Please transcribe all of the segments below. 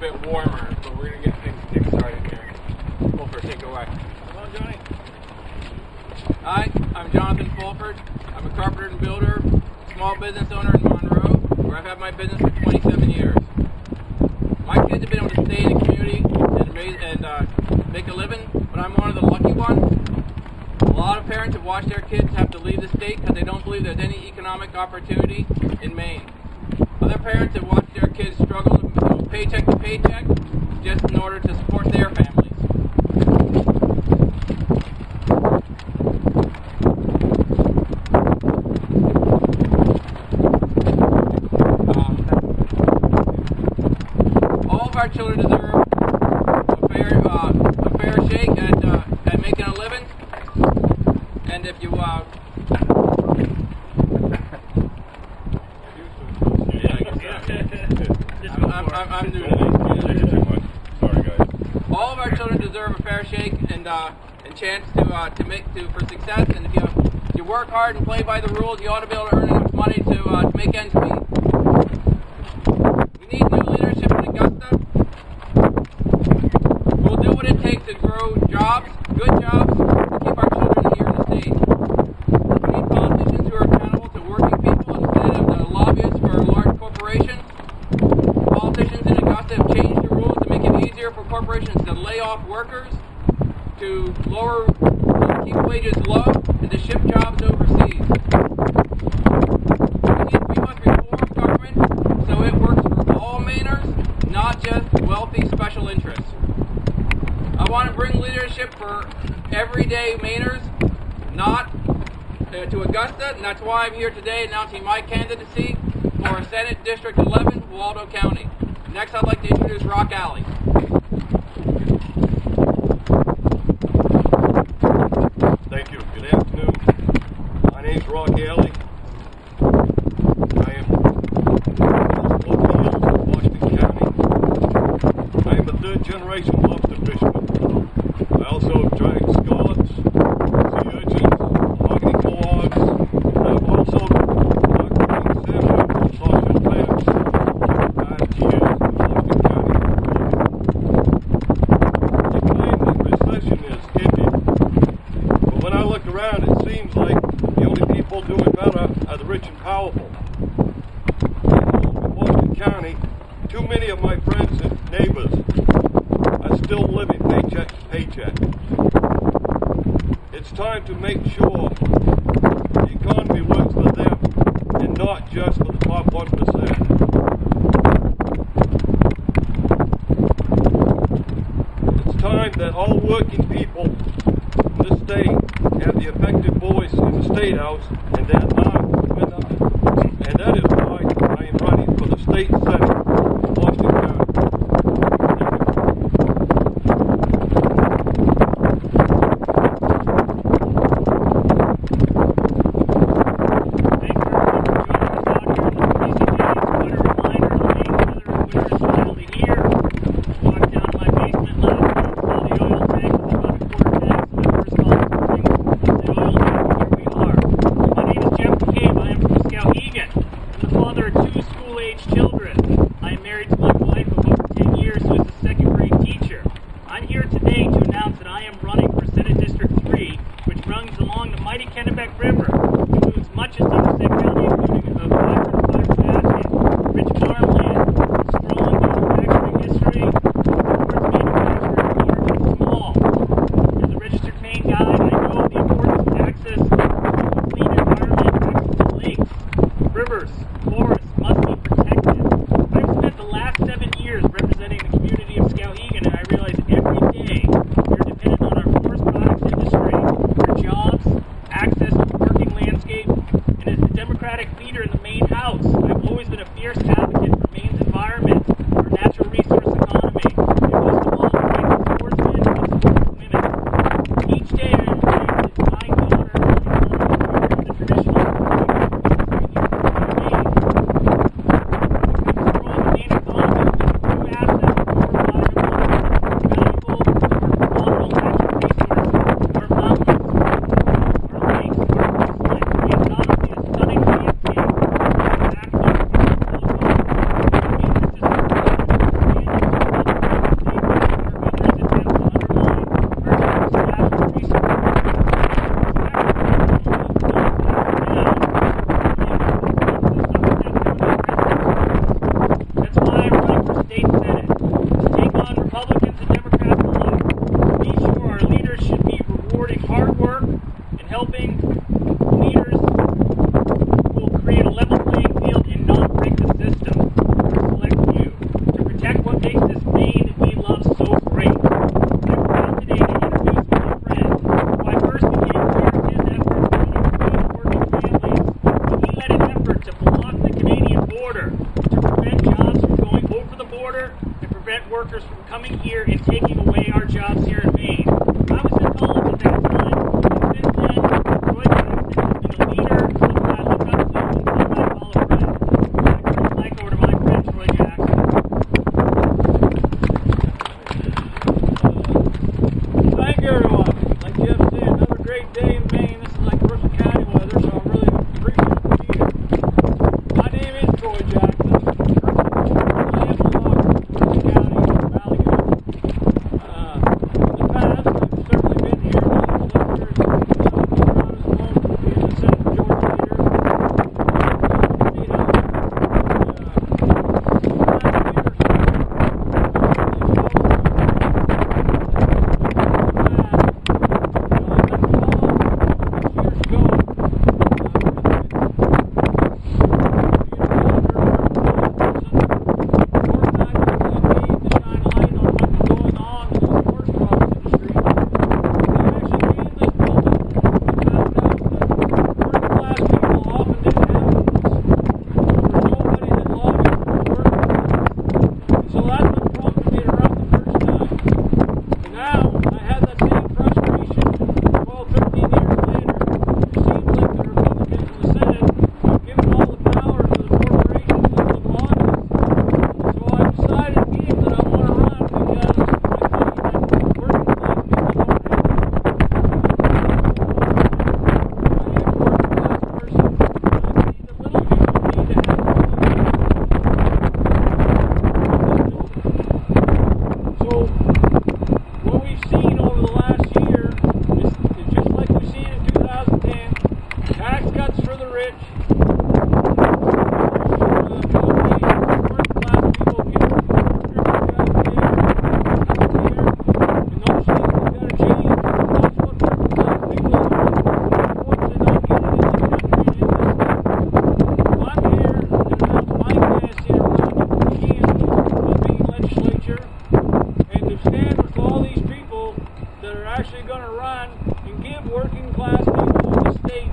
bit warmer, but we're going to get things started here. Fulford, take it away. Come on, Johnny. Hi, I'm Jonathan Fulford. I'm a carpenter and builder, small business owner in Monroe, where I've had my business for 27 years. My kids have been able to stay in the community and make a living, but I'm one of the lucky ones. A lot of parents have watched their kids have to leave the state because they don't believe there's any economic opportunity in Maine. Other parents have watched their kids struggle paycheck to paycheck just in order to support their families. All of our children deserve a fair shake at making a living. And if you I'm new to this. Sorry, guys. All of our children deserve a fair shake and chance for success. And if you work hard and play by the rules, you ought to be able to earn enough money to make ends meet. We need new leadership in Augusta. We'll do what it takes to grow jobs, good jobs, to keep our children here in the state. We need politicians who are accountable to working people instead of the lobbyists for large corporations. Politicians in Augusta have changed the rules to make it easier for corporations to lay off workers, to keep wages low, and to ship jobs overseas. We must reform government so it works for all Mainers, not just wealthy special interests. I want to bring leadership for everyday Mainers, not to Augusta, and that's why I'm here today announcing my candidacy for Senate District 11, Waldo County. Next, I'd like to introduce Rock Alley. Thank you. Good afternoon. My name's Rock Alley. I am located in Washington County. I am a third-generation lobster fisherman. I also drag scallops, sea urchins, mahogany clogs, and I've also caught salmon and sausage clams for 5 years in Washington County. They claim that recession is ended, but when I look around, it seems like the only people doing better are the rich and powerful. In Washington County, too many of my friends and neighbors are still living paycheck to paycheck. It's time to make sure the economy works for them and not just for the top 1%. It's time that all working people in this state have the effective voice in the State House, and that is why I am running for the State Senate in Washington County. Skowhegan. I'm the father of 2 school-age children. I am married to my wife of over 10 years who is a second-grade teacher. I'm here today to announce that I am running for Senate District 3, which runs along the mighty Kennebec River. It includes much of Somerset County, including a vibrant basket, rich farmland, strong manufacturing history, supports manufacturing large and small. As a registered Maine guide, I know the importance of access to a clean environment, access to lakes, rivers, forests must be protected. I've spent the last 7 years representing the community of Skowhegan, and I realize every day we're dependent on our forest products industry for jobs, access to the working landscape, and as the Democratic leader in the Maine House, I've always been a fierce advocate for Maine's environment, our natural resource economy, and most of all, the right to sportsmen and support women. Each day I am reminded that my daughter and the traditional Maine economy, prevent workers from coming here and taking away our jobs here in Maine. I was in college at that time, and since then, Troy Jackson has been a leader, someone I look up to, and someone I call a friend. I turn the mic over to my friend Troy Jackson. Thank you, everyone. Like Jeff said, another great day in Maine. This is like Brooklyn County weather, so I'm really appreciative to be here. My name is Troy Jackson. I am a lawyer in Brooklyn County, Allagash. In the past, I've certainly been here in the legislatures, around as long as being the Senate Majority Leader. State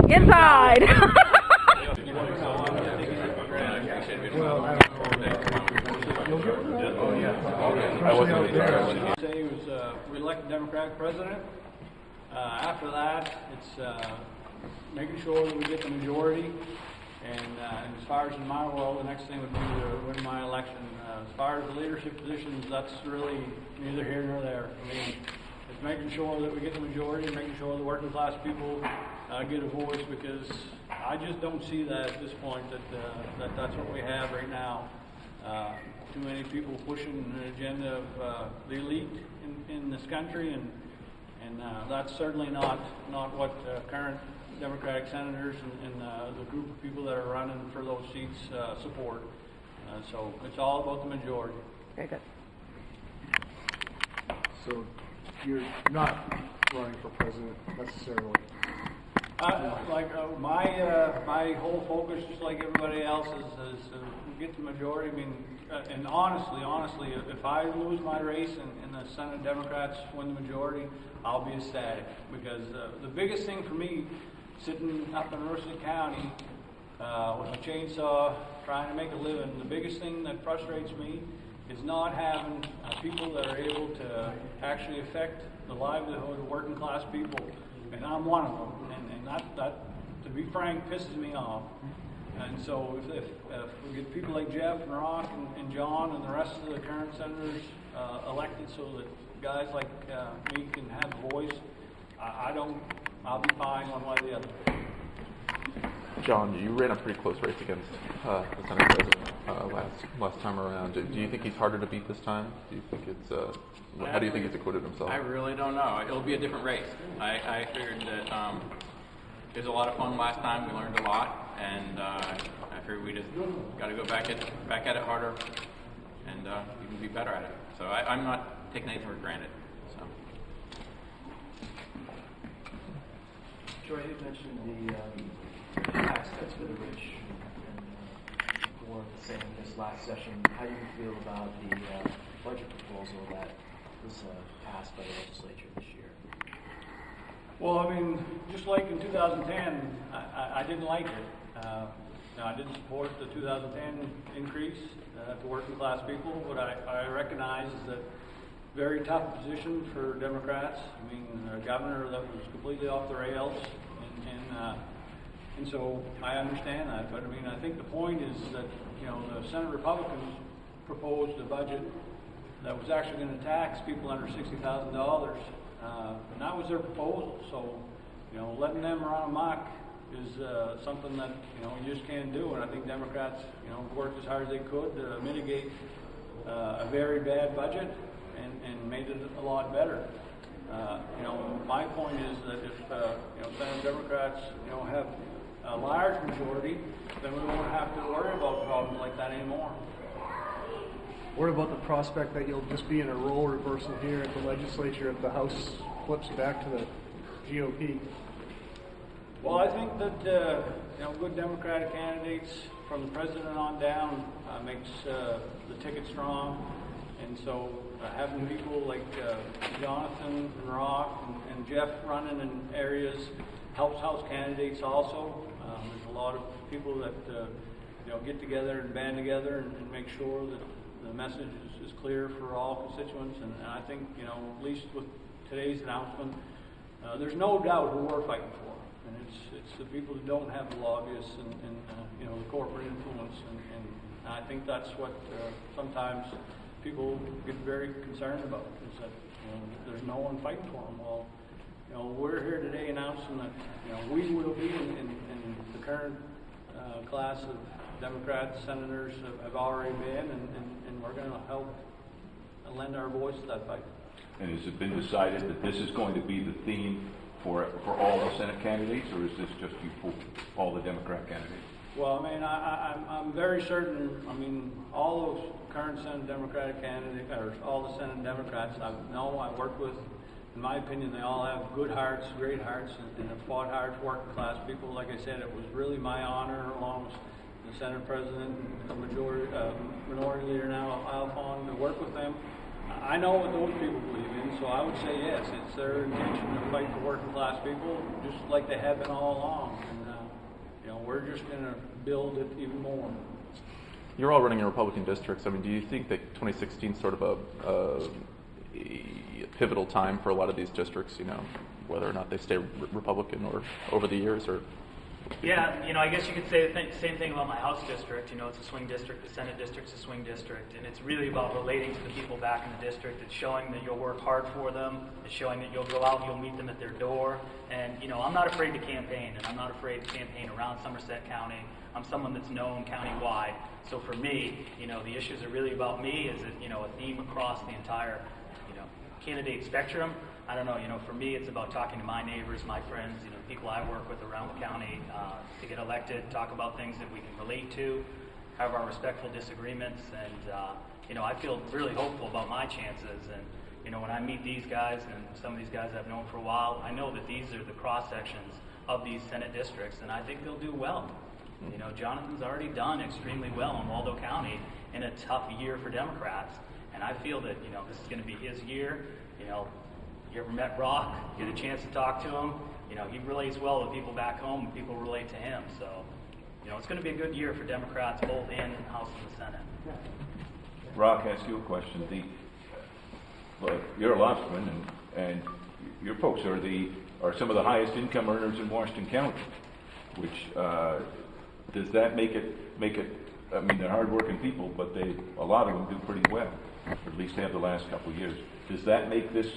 Inside. Say he was re-elected Democratic president. After that, it's making sure that we get the majority. And as far as in my world, the next thing would be to win my election. As far as the leadership positions, that's really neither here nor there. I mean, it's making sure that we get the majority, making sure the working class people get a voice, because I just don't see that at this point that that's what we have right now. Too many people pushing an agenda of the elite in this country, and that's certainly not what current Democratic senators and the group of people that are running for those seats support. So it's all about the majority. Very good. So you're not running for president necessarily? My whole focus, just like everybody else, is to get the majority. I mean, and honestly, if I lose my race and the Senate Democrats win the majority, I'll be ecstatic, because the biggest thing for me, sitting up in Mercer County with a chainsaw trying to make a living, the biggest thing that frustrates me is not having people that are able to actually affect the livelihood of working class people, and I'm one of them. And that, to be frank, pisses me off. And so if we get people like Jeff and Rock and John and the rest of the current senators elected, so that guys like me can have a voice, I'll be buying one way or the other. John, you ran a pretty close race against the Senate President last time around. Do you think he's harder to beat this time? Do you think it's how do you think he's acquitted himself? I really don't know. It'll be a different race. I figured that it was a lot of fun last time. We learned a lot, and I crew. We just got to go back at it harder, and we can be better at it. So I'm not taking anything for granted. So. Troy, you mentioned the tax cuts for the rich and for the same this last session. How do you feel about the budget proposal that was passed by the legislature this year? Well, I mean, just like in 2010, I didn't like it. I didn't support the 2010 increase to working class people, but I recognize that very tough position for Democrats. I mean, a governor that was completely off the rails, and so I understand that. But I mean, I think the point is that the Senate Republicans proposed a budget that was actually going to tax people under $60,000. And that was their proposal. So, letting them run amok is something that you just can't do. And I think Democrats, worked as hard as they could to mitigate a very bad budget and made it a lot better. My point is that if Senate Democrats, have a large majority, then we won't have to worry about problems like that anymore. What about the prospect that you'll just be in a role reversal here at the legislature if the House flips back to the GOP? Well, I think that good Democratic candidates from the president on down makes the ticket strong, and so having people like Jonathan and Rock and Jeff running in areas helps House candidates also. There's a lot of people that get together and band together and make sure that the message is clear for all constituents, and I think at least with today's announcement, there's no doubt who we're fighting for, and it's the people who don't have the lobbyists and the corporate influence, and I think that's what sometimes people get very concerned about, is that there's no one fighting for them. Well, we're here today announcing that we will be in the current class of Democrats, senators have already been, and we're going to help lend our voice to that fight. And has it been decided that this is going to be the theme for all the Senate candidates, or is this just you for all the Democrat candidates? Well, I mean, I'm very certain. I mean, all those current Senate Democratic candidates, or all the Senate Democrats I work with, in my opinion, they all have good hearts, great hearts, and have fought hard for working class people. Like I said, it was really my honor, along with the Senate President and Minority Leader now, Alphon, to work with them. I know what those people believe in, so I would say yes, it's their intention to fight for working class people, just like they have been all along. And we're just going to build it even more. You're all running in Republican districts. I mean, do you think that 2016 is sort of a pivotal time for a lot of these districts? Whether or not they stay Republican or over the years, or? Yeah, I guess you could say the same thing about my House district. It's a swing district. The Senate district's a swing district, and it's really about relating to the people back in the district. It's showing that you'll work hard for them. It's showing that you'll go out and you'll meet them at their door. And I'm not afraid to campaign, and I'm not afraid to campaign around Somerset County. I'm someone that's known countywide. So for me, the issues are really about me. Is it a theme across the entire candidate spectrum? I don't know, for me it's about talking to my neighbors, my friends, people I work with around the county to get elected, talk about things that we can relate to, have our respectful disagreements, and I feel really hopeful about my chances. And when I meet these guys and some of these guys I've known for a while, I know that these are the cross sections of these Senate districts, and I think they'll do well. Jonathan's already done extremely well in Waldo County in a tough year for Democrats, and I feel that this is going to be his year. You ever met Rock? Get a chance to talk to him. He relates well with people back home, and people relate to him. So, it's going to be a good year for Democrats, both in the House and the Senate. Rock, ask you a question. You're a lobsterman, and your folks are some of the highest income earners in Washington County. Which does that make it? I mean, they're hardworking people, but a lot of them do pretty well, or at least have the last couple of years. Does that make this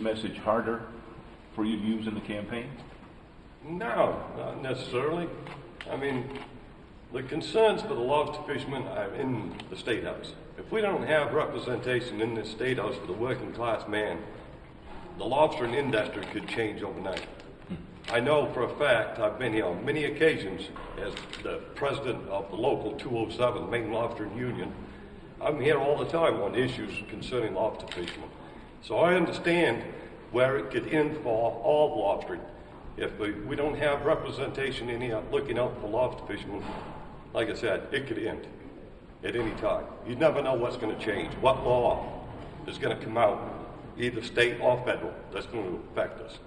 message harder for you to use in the campaign? No, not necessarily. I mean, the concerns for the lobster fishermen are in the State House. If we don't have representation in the State House for the working class man, the lobstering industry could change overnight. I know for a fact, I've been here on many occasions as the president of the local 207 Maine Lobster Union. I'm here all the time on issues concerning lobster fishermen. So I understand where it could end for all lobstering. If we don't have representation in here looking out for lobster fishermen, like I said, it could end at any time. You never know what's going to change, what law is going to come out, either state or federal, that's going to affect us.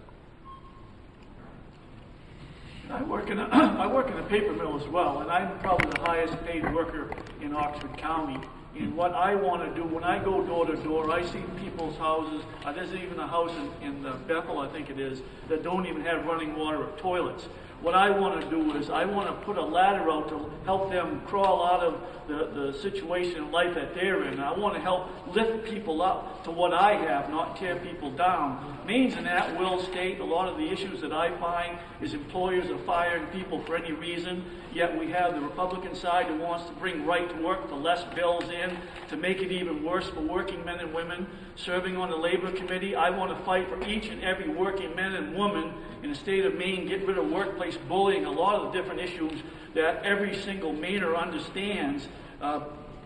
I work in a paper mill as well, and I'm probably the highest paid worker in Oxford County. And what I want to do, when I go door to door, I see people's houses. There's even a house in Bethel, I think it is, that don't even have running water or toilets. What I want to do is I want to put a ladder out to help them crawl out of the situation in life that they're in. I want to help lift people up to what I have, not tear people down. Maine's an at-will state. A lot of the issues that I find is employers are firing people for any reason, yet we have the Republican side who wants to bring right to work for less bills in, to make it even worse for working men and women. Serving on the Labor Committee, I want to fight for each and every working man and woman in the state of Maine, get rid of workplace bullying, a lot of the different issues that every single Mainer understands.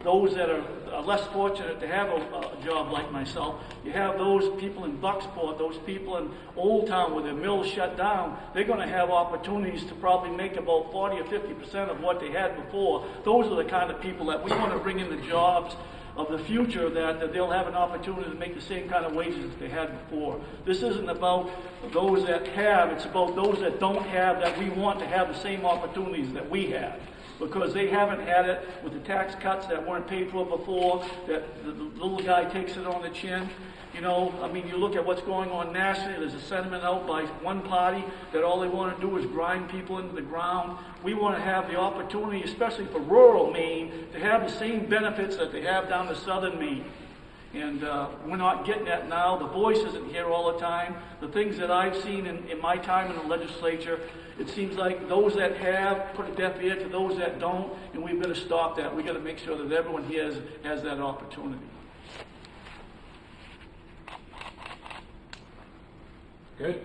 Those that are less fortunate to have a job like myself, you have those people in Bucksport, those people in Old Town where their mills shut down, they're going to have opportunities to probably make about 40 or 50% of what they had before. Those are the kind of people that we want to bring in the jobs of the future, that they'll have an opportunity to make the same kind of wages as they had before. This isn't about those that have, it's about those that don't have, that we want to have the same opportunities that we have. Because they haven't had it with the tax cuts that weren't paid for before, that the little guy takes it on the chin. You know, I mean, you look at what's going on nationally, there's a sentiment out by one party that all they want to do is grind people into the ground. We want to have the opportunity, especially for rural Maine, to have the same benefits that they have down to southern Maine. And we're not getting that now. The voice isn't here all the time. The things that I've seen in my time in the legislature, it seems like those that have put a deaf ear to those that don't, and we've got to stop that. We've got to make sure that everyone here has that opportunity. Good.